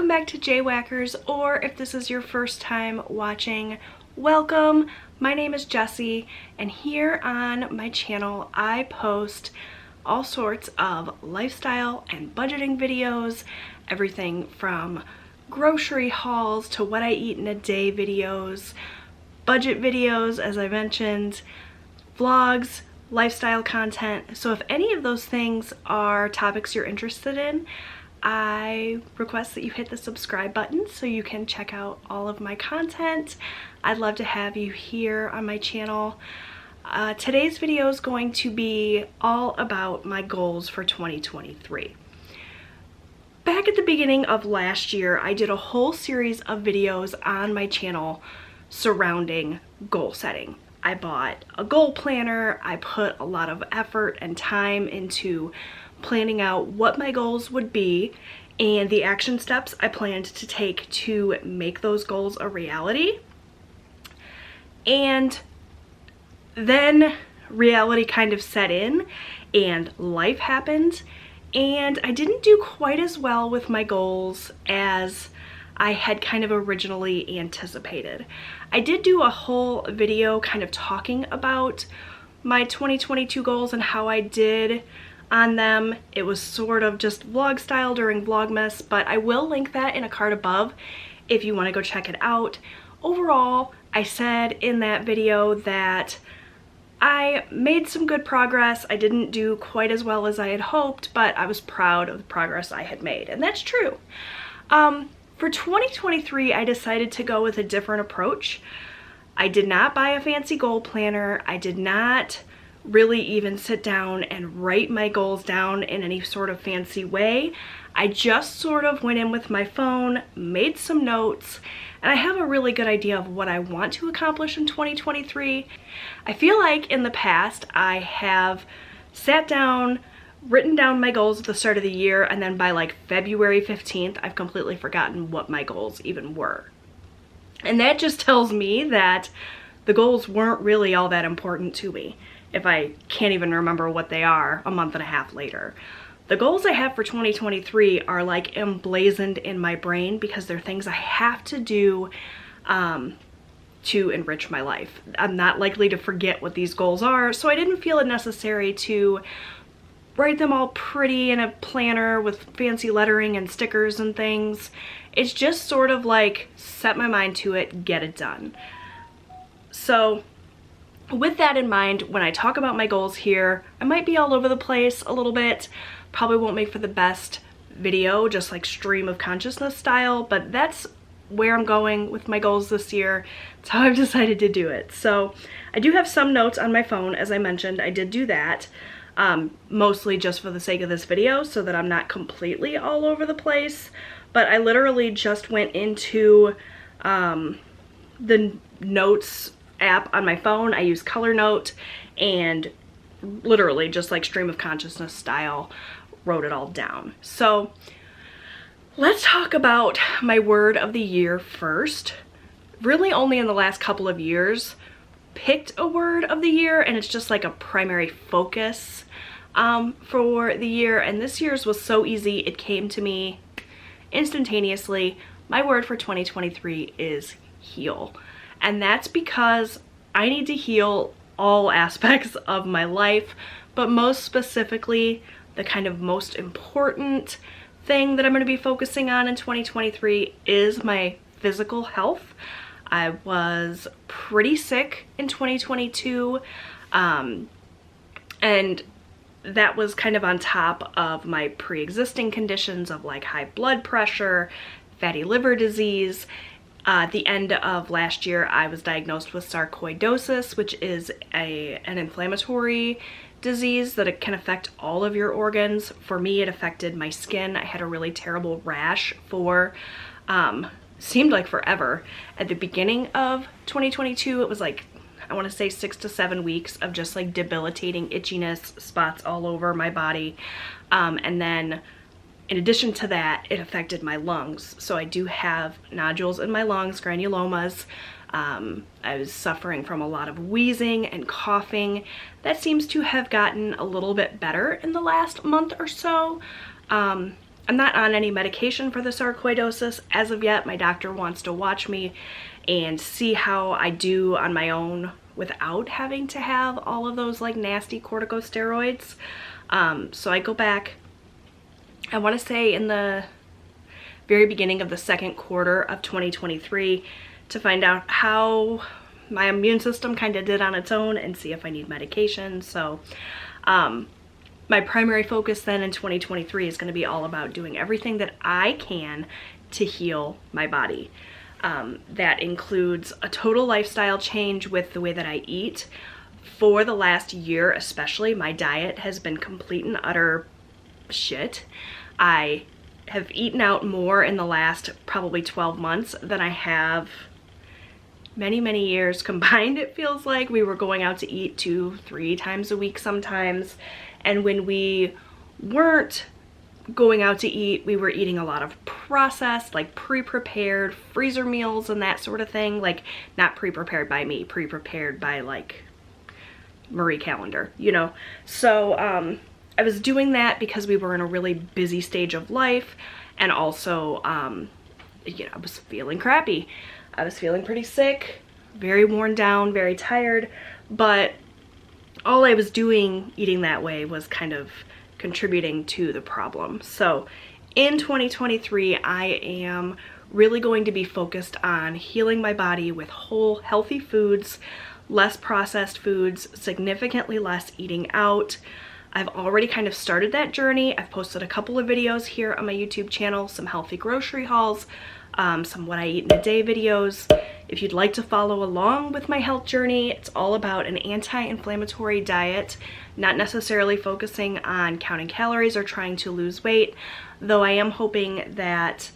welcome back to Jwhackers, or if this is your first time watching, welcome. My name is Jessie, and here on my channel I post all sorts of lifestyle and budgeting videos, everything from grocery hauls to what I eat in a day videos, budget videos as I mentioned, vlogs, lifestyle content. So if any of those things are topics you're interested in, I request that you hit the subscribe button so you can check out all of my content. I'd love to have you here on my channel. Today's video is going to be all about my goals for 2023. Back at the beginning of last year, I did a whole series of videos on my channel surrounding goal setting. I bought a goal planner. I put a lot of effort and time into planning out what my goals would be and the action steps I planned to take to make those goals a reality. And then reality kind of set in and life happened, and I didn't do quite as well with my goals as I had kind of originally anticipated. I did do a whole video kind of talking about my 2022 goals and how I did on them. It was sort of just vlog style during Vlogmas, but I will link that in a card above if you want to go check it out. Overall, I said in that video that I made some good progress. I didn't do quite as well as I had hoped, but I was proud of the progress I had made, and that's true. For 2023, I decided to go with a different approach. I did not buy a fancy goal planner. I did not really even sit down and write my goals down in any sort of fancy way. I just sort of went in with my phone, made some notes, and I have a really good idea of what I want to accomplish in 2023. I feel like in the past I have sat down, written down my goals at the start of the year, and then by like February 15th, I've completely forgotten what my goals even were. And that just tells me that the goals weren't really all that important to me if I can't even remember what they are a month and a half later. The goals I have for 2023 are like emblazoned in my brain because they're things I have to do to enrich my life. I'm not likely to forget what these goals are, so I didn't feel it necessary to write them all pretty in a planner with fancy lettering and stickers and things. It's just sort of like set my mind to it, get it done. So with that in mind, when I talk about my goals here, I might be all over the place a little bit. Probably won't make for the best video, just like stream of consciousness style, but that's where I'm going with my goals this year. It's how I've decided to do it. So I do have some notes on my phone, as I mentioned. I did do that, mostly just for the sake of this video so that I'm not completely all over the place. But I literally just went into the notes app on my phone. I use Color Note and literally just like stream of consciousness style wrote it all down. So let's talk about my word of the year first. Really only in the last couple of years picked a word of the year, and it's just like a primary focus for the year, and this year's was so easy, it came to me instantaneously. My word for 2023 is heal. And that's because I need to heal all aspects of my life, but most specifically, the kind of most important thing that I'm going to be focusing on in 2023 is my physical health. I was pretty sick in 2022, and that was kind of on top of my pre-existing conditions of like high blood pressure, fatty liver disease. At the end of last year, I was diagnosed with sarcoidosis, which is an inflammatory disease that it can affect all of your organs. For me, it affected my skin. I had a really terrible rash for, seemed like forever. At the beginning of 2022, it was like, I want to say 6 to 7 weeks of just like debilitating itchiness, spots all over my body. And then in addition to that, it affected my lungs. So I do have nodules in my lungs, granulomas. I was suffering from a lot of wheezing and coughing. That seems to have gotten a little bit better in the last month or so. I'm not on any medication for the sarcoidosis as of yet. My doctor wants to watch me and see how I do on my own without having to have all of those like nasty corticosteroids. So I go back, I want to say in the very beginning of the second quarter of 2023 to find out how my immune system kind of did on its own and see if I need medication. So my primary focus then in 2023 is going to be all about doing everything that I can to heal my body. That includes a total lifestyle change with the way that I eat. For the last year especially, my diet has been complete and utter shit. I have eaten out more in the last probably 12 months than I have many years combined. It feels like we were going out to eat 2-3 times a week sometimes, and when we weren't going out to eat, we were eating a lot of processed, like pre-prepared freezer meals and that sort of thing. Like not pre-prepared by me, pre-prepared by like Marie Callender, you know. So I was doing that because we were in a really busy stage of life, and also you know, I was feeling crappy. I was feeling pretty sick, very worn down, very tired, but all I was doing eating that way was kind of contributing to the problem. So in 2023, I am really going to be focused on healing my body with whole, healthy foods, less processed foods, significantly less eating out. I've already kind of started that journey. I've posted a couple of videos here on my YouTube channel, some healthy grocery hauls, some what I eat in a day videos. If you'd like to follow along with my health journey, it's all about an anti-inflammatory diet, not necessarily focusing on counting calories or trying to lose weight, though I am hoping that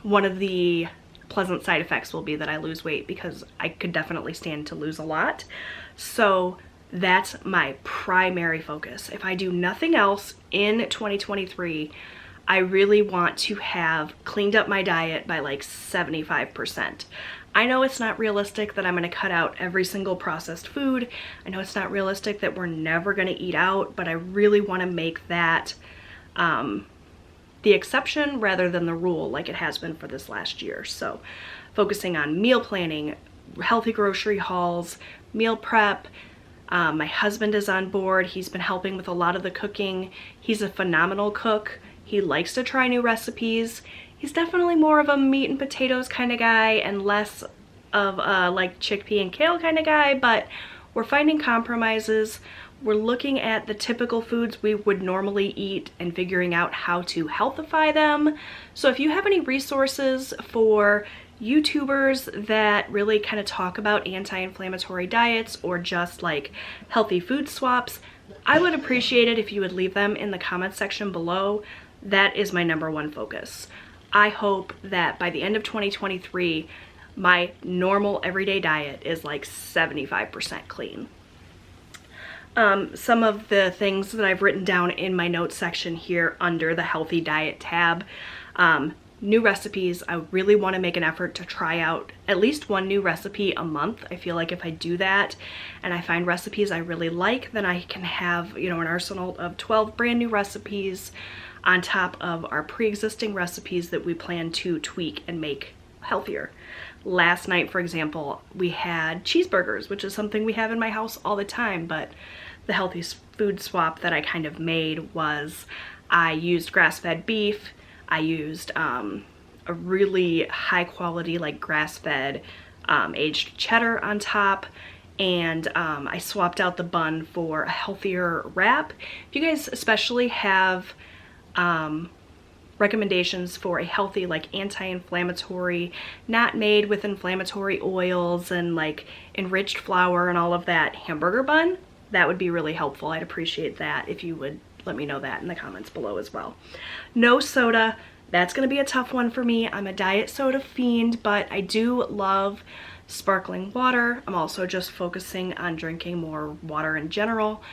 one of the pleasant side effects will be that I lose weight, because I could definitely stand to lose a lot. So that's my primary focus. If I do nothing else in 2023, I really want to have cleaned up my diet by like 75%. I know it's not realistic that I'm going to cut out every single processed food. I know it's not realistic that we're never going to eat out, but I really want to make that the exception rather than the rule, like it has been for this last year. So focusing on meal planning, healthy grocery hauls, meal prep. My husband is on board. He's been helping with a lot of the cooking. He's a phenomenal cook. He likes to try new recipes. He's definitely more of a meat and potatoes kind of guy and less of a like chickpea and kale kind of guy, but we're finding compromises. We're looking at the typical foods we would normally eat and figuring out how to healthify them. So if you have any resources for YouTubers that really kind of talk about anti-inflammatory diets or just like healthy food swaps, I would appreciate it if you would leave them in the comments section below. That is my #1 focus. I hope that by the end of 2023, my normal everyday diet is like 75% clean. Some of the things that I've written down in my notes section here under the healthy diet tab, new recipes. I really want to make an effort to try out at least one new recipe a month. I feel like if I do that and I find recipes I really like, then I can have, you know, an arsenal of 12 brand new recipes on top of our pre-existing recipes that we plan to tweak and make healthier. Last night, for example, we had cheeseburgers, which is something we have in my house all the time, but the healthy food swap that I kind of made was I used grass-fed beef. I used a really high quality like grass-fed aged cheddar on top, and I swapped out the bun for a healthier wrap. If you guys especially have recommendations for a healthy like anti-inflammatory, not made with inflammatory oils and like enriched flour and all of that hamburger bun, that would be really helpful. I'd appreciate that if you would let me know that in the comments below as well. No soda. That's gonna be a tough one for me. I'm a diet soda fiend, but I do love sparkling water. I'm also just focusing on drinking more water in general.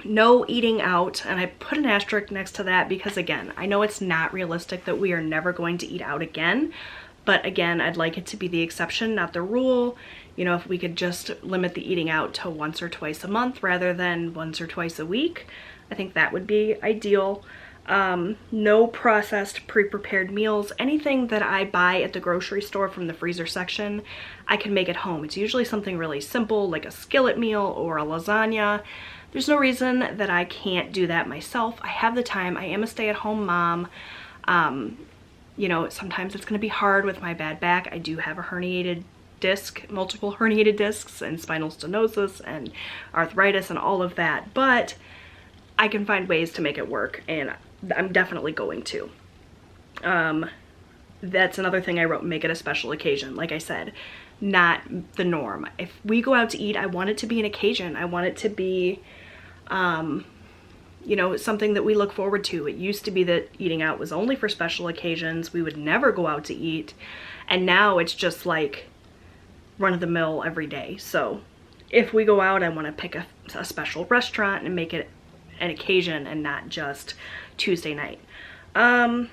No eating out, and I put an asterisk next to that because again, I know it's not realistic that we are never going to eat out again, but again, I'd like it to be the exception, not the rule. You know, if we could just limit the eating out to once or twice a month rather than once or twice a week, I think that would be ideal. No processed pre-prepared meals. Anything that I buy at the grocery store from the freezer section, I can make at home. It's usually something really simple like a skillet meal or a lasagna. There's no reason that I can't do that myself. I have the time. I am a stay-at-home mom. You know, sometimes it's going to be hard with my bad back. I do have a herniated disc, multiple herniated discs and spinal stenosis and arthritis and all of that, but I can find ways to make it work, and I'm definitely going to. That's another thing I wrote, make it a special occasion. Like I said, not the norm. If we go out to eat, I want it to be an occasion. I want it to be, you know, something that we look forward to. It used to be that eating out was only for special occasions. We would never go out to eat. And now it's just like run-of-the-mill every day. So if we go out, I want to pick a special restaurant and make it an occasion and not just Tuesday night. And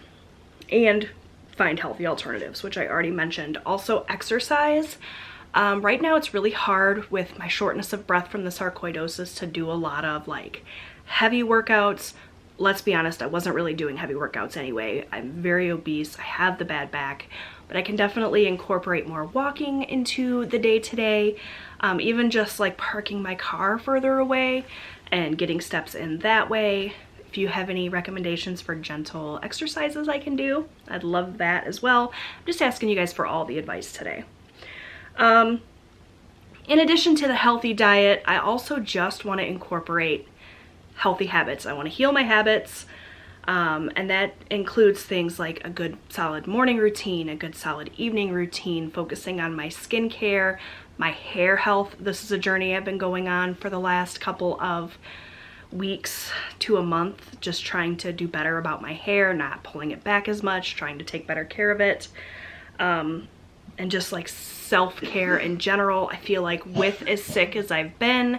find healthy alternatives, which I already mentioned. Also exercise. Right now it's really hard with my shortness of breath from the sarcoidosis to do a lot of like heavy workouts. Let's be honest, I wasn't really doing heavy workouts anyway. I'm very obese, I have the bad back, but I can definitely incorporate more walking into the day-to-day, even just like parking my car further away and getting steps in that way. If you have any recommendations for gentle exercises I can do, I'd love that as well. I'm just asking you guys for all the advice today. In addition to the healthy diet, I also just want to incorporate healthy habits. I want to heal my habits, and that includes things like a good solid morning routine, a good solid evening routine, focusing on my skincare, my hair health. This is a journey I've been going on for the last couple of weeks to a month, just trying to do better about my hair, not pulling it back as much, trying to take better care of it, and just like self-care in general. I feel like with as sick as I've been,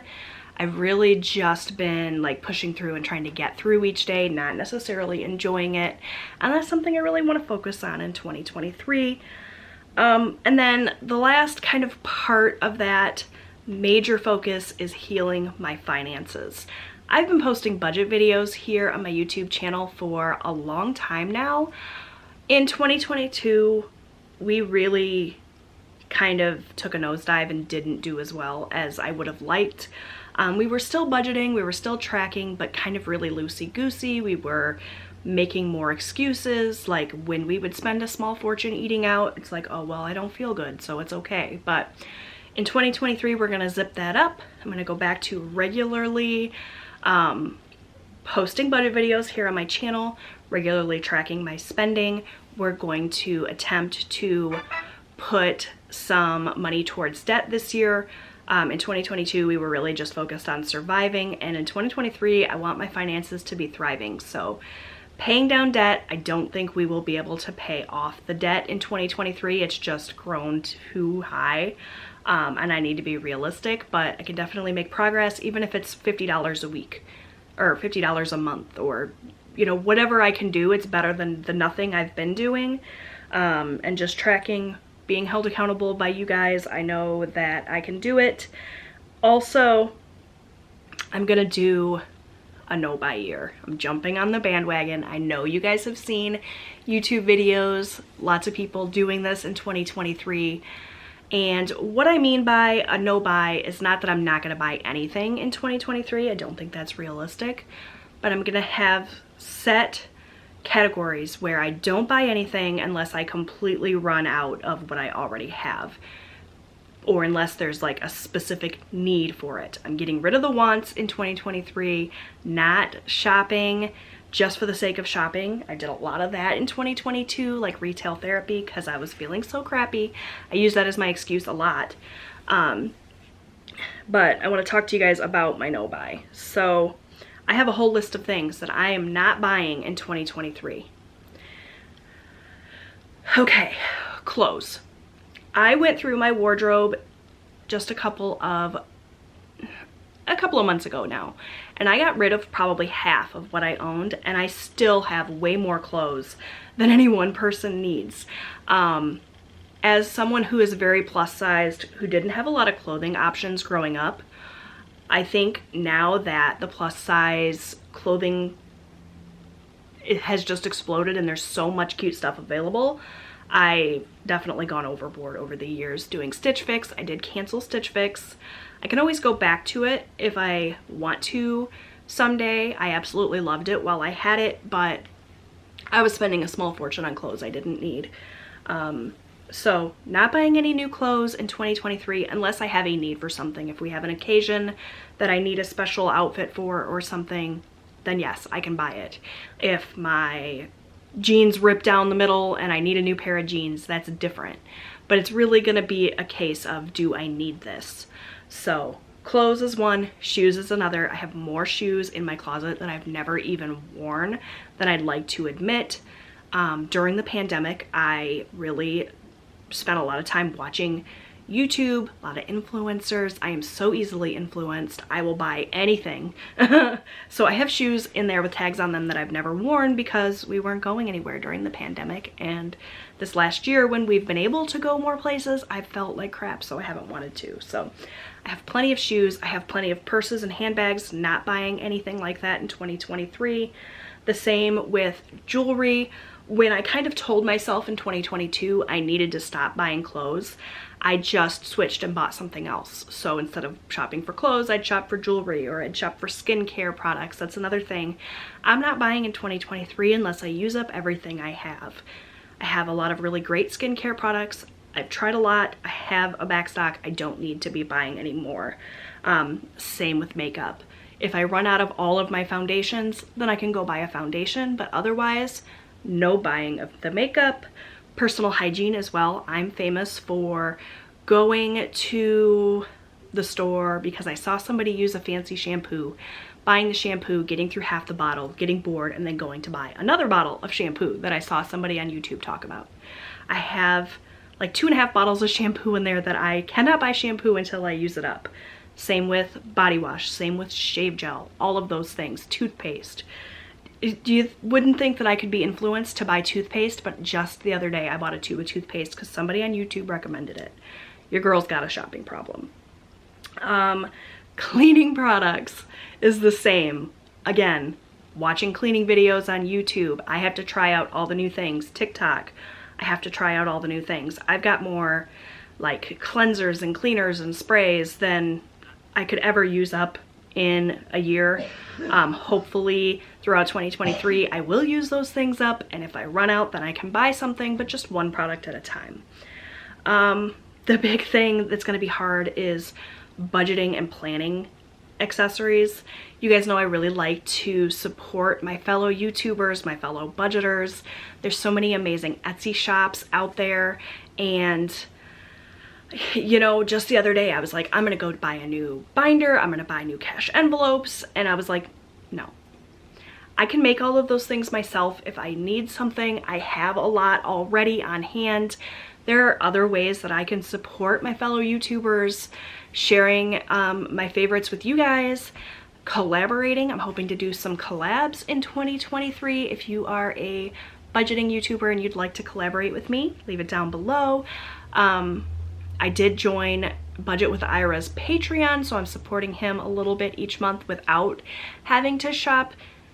I've really just been like pushing through and trying to get through each day, not necessarily enjoying it. And that's something I really want to focus on in 2023. And then the last kind of part of that major focus is healing my finances. I've been posting budget videos here on my YouTube channel for a long time now. In 2022, we really kind of took a nosedive and didn't do as well as I would have liked. We were still budgeting, we were still tracking, but kind of really loosey-goosey. We were making more excuses, like when we would spend a small fortune eating out, it's like, oh, well, I don't feel good, so it's okay. But in 2023, we're gonna zip that up. I'm gonna go back to regularly posting budget videos here on my channel, regularly tracking my spending. We're going to attempt to put some money towards debt this year. In 2022, we were really just focused on surviving, and in 2023, I want my finances to be thriving. So paying down debt, I don't think we will be able to pay off the debt in 2023. It's just grown too high, and I need to be realistic, but I can definitely make progress, even if it's $50 a week or $50 a month, or, you know, whatever I can do. It's better than the nothing I've been doing, and just tracking, being held accountable by you guys. I know that I can do it. Also, I'm gonna do a no-buy year. I'm jumping on the bandwagon. I know you guys have seen YouTube videos, lots of people doing this in 2023. And what I mean by a no-buy is not that I'm not gonna buy anything in 2023. I don't think that's realistic, but I'm gonna have set categories where I don't buy anything unless I completely run out of what I already have, or unless there's like a specific need for it. I'm getting rid of the wants in 2023, not shopping just for the sake of shopping. I did a lot of that in 2022, like retail therapy, because I was feeling so crappy. I use that as my excuse a lot. But I want to talk to you guys about my no buy. So I have a whole list of things that I am not buying in 2023. Okay, clothes. I went through my wardrobe just a couple of months ago now, and I got rid of probably half of what I owned, and I still have way more clothes than any one person needs. As someone who is very plus sized, who didn't have a lot of clothing options growing up, I think now that the plus size clothing, it has just exploded and there's so much cute stuff available, I've definitely gone overboard over the years doing Stitch Fix. I did cancel Stitch Fix. I can always go back to it if I want to someday. I absolutely loved it while I had it, but I was spending a small fortune on clothes I didn't need. So not buying any new clothes in 2023 unless I have a need for something. If we have an occasion that I need a special outfit for or something, then yes, I can buy it. If my jeans rip down the middle and I need a new pair of jeans, that's different. But it's really gonna be a case of, do I need this? So clothes is one, shoes is another. I have more shoes in my closet that I've never even worn than I'd like to admit. During the pandemic, I really spent a lot of time watching YouTube, a lot of influencers. I am so easily influenced. I will buy anything. So I have shoes in there with tags on them that I've never worn because we weren't going anywhere during the pandemic. And this last year when we've been able to go more places, I felt like crap, so I haven't wanted to. So I have plenty of shoes. I have plenty of purses and handbags, not buying anything like that in 2023. The same with jewelry. When I kind of told myself in 2022 I needed to stop buying clothes, I just switched and bought something else. So instead of shopping for clothes, I'd shop for jewelry or I'd shop for skincare products. That's another thing I'm not buying in 2023 unless I use up everything I have. I have a lot of really great skincare products. I've tried a lot. I have a backstock. I don't need to be buying any more. Same with makeup. If I run out of all of my foundations, then I can go buy a foundation, but otherwise, no buying of the makeup. Personal hygiene as well. I'm famous for going to the store because I saw somebody use a fancy shampoo, buying the shampoo, getting through half the bottle, getting bored, and then going to buy another bottle of shampoo that I saw somebody on YouTube talk about. I have like 2.5 bottles of shampoo in there that I cannot buy shampoo until I use it up. Same with body wash, same with shave gel, all of those things, toothpaste. You wouldn't think that I could be influenced to buy toothpaste, but just the other day I bought a tube of toothpaste because somebody on YouTube recommended it. Your girl's got a shopping problem. Cleaning products is the same. Again, watching cleaning videos on YouTube, I have to try out all the new things. TikTok, I have to try out all the new things. I've got more like cleansers and cleaners and sprays than I could ever use up in a year. Hopefully throughout 2023 I will use those things up, and if I run out then I can buy something, but just one product at a time. The big thing that's going to be hard is budgeting and planning accessories. You guys know I really like to support my fellow YouTubers, my fellow budgeters. There's so many amazing Etsy shops out there, and you know, just the other day I was like, I'm gonna go buy a new binder, I'm gonna buy new cash envelopes, and I was like, no. I can make all of those things myself. If I need something, I have a lot already on hand. There are other ways that I can support my fellow YouTubers, sharing my favorites with you guys, collaborating. I'm hoping to do some collabs in 2023. If you are a budgeting YouTuber and you'd like to collaborate with me, leave it down below. I did join Budget with Ira's Patreon, so I'm supporting him a little bit each month without having to shop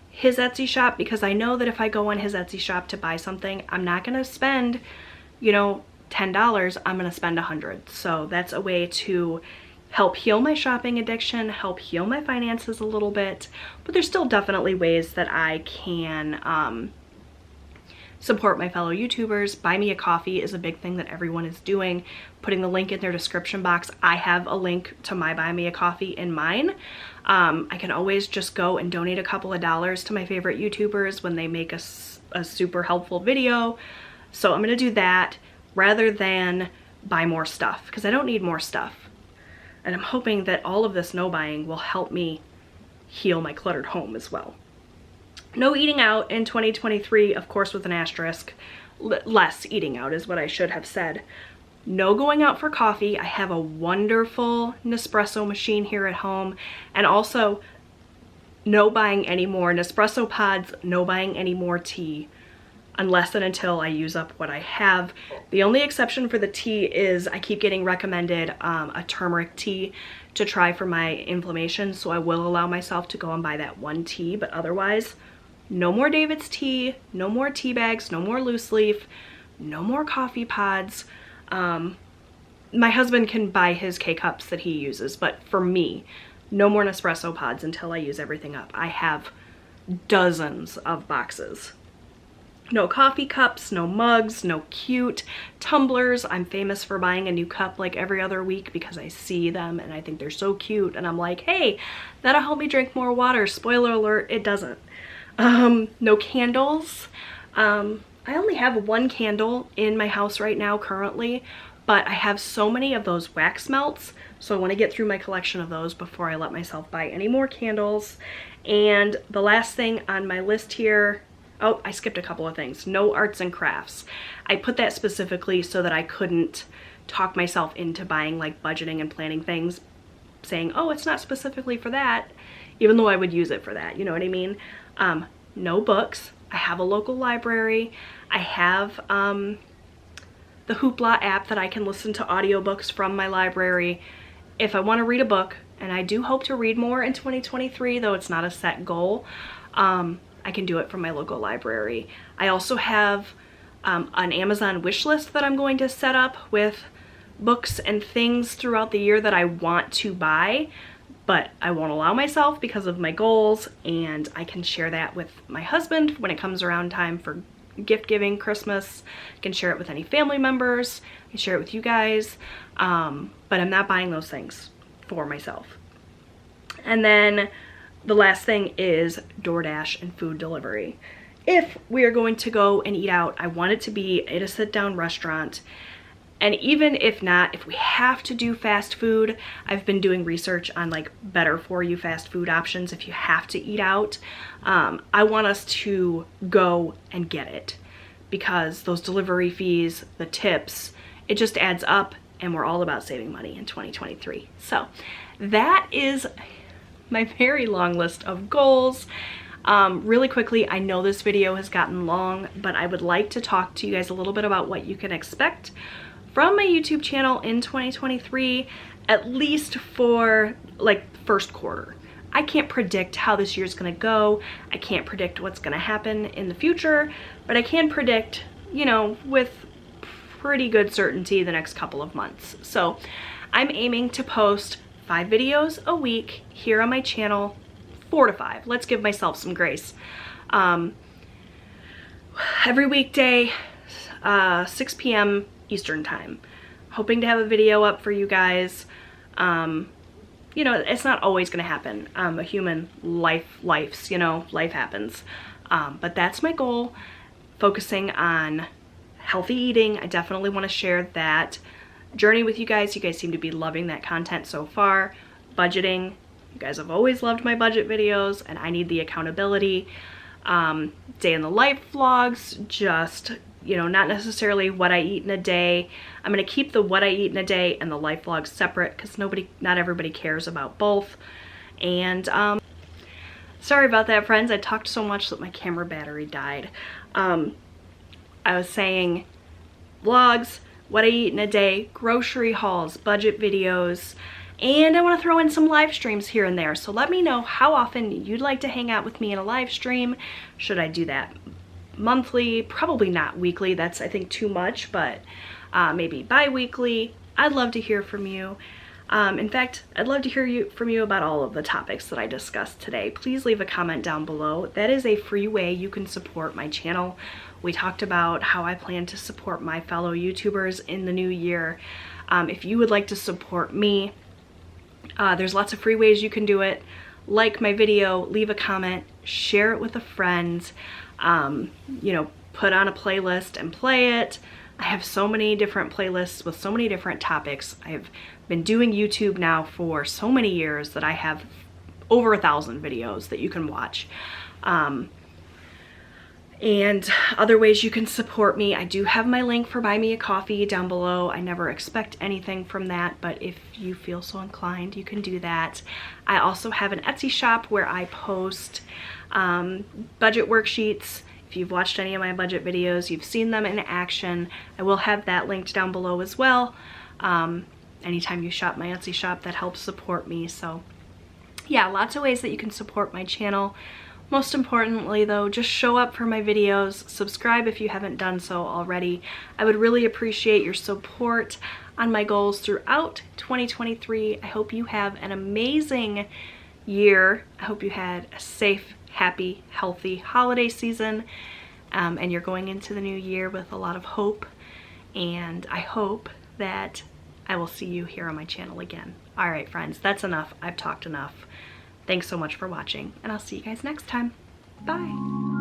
his Etsy shop, because I know that if I go on his Etsy shop to buy something, I'm not gonna spend, you know, $10, I'm gonna spend $100. So that's a way to help heal my shopping addiction, help heal my finances a little bit, but there's still definitely ways that I can support my fellow YouTubers. Buy me a coffee is a big thing that everyone is doing. Putting the link in their description box. I have a link to my Buy Me a Coffee in mine. I can always just go and donate a couple of dollars to my favorite YouTubers when they make a super helpful video. So I'm gonna do that rather than buy more stuff, because I don't need more stuff. And I'm hoping that all of this no buying will help me heal my cluttered home as well. No eating out in 2023, of course with an asterisk. Less eating out is what I should have said. No going out for coffee. I have a wonderful Nespresso machine here at home. And also, no buying any more Nespresso pods, no buying any more tea. unless and until I use up what I have. The only exception for the tea is I keep getting recommended a turmeric tea to try for my inflammation, so I will allow myself to go and buy that one tea, but otherwise, no more David's tea, no more tea bags, no more loose leaf, no more coffee pods. My husband can buy his K-cups that he uses, but for me, no more Nespresso pods until I use everything up. I have dozens of boxes. No coffee cups, no mugs, no cute tumblers. I'm famous for buying a new cup like every other week because I see them and I think they're so cute, and I'm like, hey, that'll help me drink more water. Spoiler alert, it doesn't. No candles. I only have one candle in my house right now currently, but I have so many of those wax melts, so I want to get through my collection of those before I let myself buy any more candles. And the last thing on my list here, oh, I skipped a couple of things. No arts and crafts. I put that specifically so that I couldn't talk myself into buying like budgeting and planning things, saying, oh, it's not specifically for that, even though I would use it for that, you know what I mean? No books. I have a local library. I have the Hoopla app that I can listen to audiobooks from my library. If I want to read a book, and I do hope to read more in 2023, though it's not a set goal, I can do it from my local library. I also have an Amazon wish list that I'm going to set up with books and things throughout the year that I want to buy, but I won't allow myself because of my goals, and I can share that with my husband when it comes around time for gift giving, Christmas. I can share it with any family members. I can share it with you guys, but I'm not buying those things for myself. And then the last thing is DoorDash and food delivery. If we are going to go and eat out, I want it to be at a sit-down restaurant. And even if not, if we have to do fast food, I've been doing research on like better for you fast food options if you have to eat out. I want us to go and get it, because those delivery fees, the tips, it just adds up, and we're all about saving money in 2023. So that is my very long list of goals. Really quickly, I know this video has gotten long, but I would like to talk to you guys a little bit about what you can expect from my YouTube channel in 2023, at least for like first quarter. I can't predict how this year's gonna go. I can't predict what's gonna happen in the future, but I can predict, you know, with pretty good certainty the next couple of months. So I'm aiming to post 5 videos a week here on my channel, 4 to 5. Let's give myself some grace. Every weekday, 6 p.m. Eastern time. Hoping to have a video up for you guys. You know, it's not always gonna happen. A human life happens. But that's my goal, focusing on healthy eating. I definitely want to share that journey with you guys. You guys seem to be loving that content so far. Budgeting. You guys have always loved my budget videos, and I need the accountability. Day in the life vlogs, just, you know, not necessarily what I eat in a day. I'm gonna keep the what I eat in a day and the life vlogs separate, because not everybody cares about both. And sorry about that, friends. I talked so much that my camera battery died. I was saying vlogs, what I eat in a day, grocery hauls, budget videos, and I want to throw in some live streams here and there. So let me know how often you'd like to hang out with me in a live stream. Should I do that monthly? Probably not weekly. That's, I think, too much, but maybe bi-weekly. I'd love to hear from you. In fact, I'd love to hear from you about all of the topics that I discussed today. Please leave a comment down below. That is a free way you can support my channel. We talked about how I plan to support my fellow YouTubers in the new year. If you would like to support me, there's lots of free ways you can do it. Like my video, leave a comment, share it with a friend, you know, put on a playlist and play it. I have so many different playlists with so many different topics. I've been doing YouTube now for so many years that I have over 1,000 videos that you can watch. And other ways you can support me, I do have my link for Buy Me a Coffee down below. I never expect anything from that, but if you feel so inclined, you can do that. I also have an Etsy shop where I post budget worksheets. If you've watched any of my budget videos, you've seen them in action. I will have that linked down below as well. Anytime you shop my Etsy shop, that helps support me. So yeah, lots of ways that you can support my channel. Most importantly though, just show up for my videos, subscribe if you haven't done so already. I would really appreciate your support on my goals throughout 2023. I hope you have an amazing year. I hope you had a safe, happy, healthy holiday season, and you're going into the new year with a lot of hope, and I hope that I will see you here on my channel again. All right, friends, that's enough. I've talked enough. Thanks so much for watching, and I'll see you guys next time. Bye.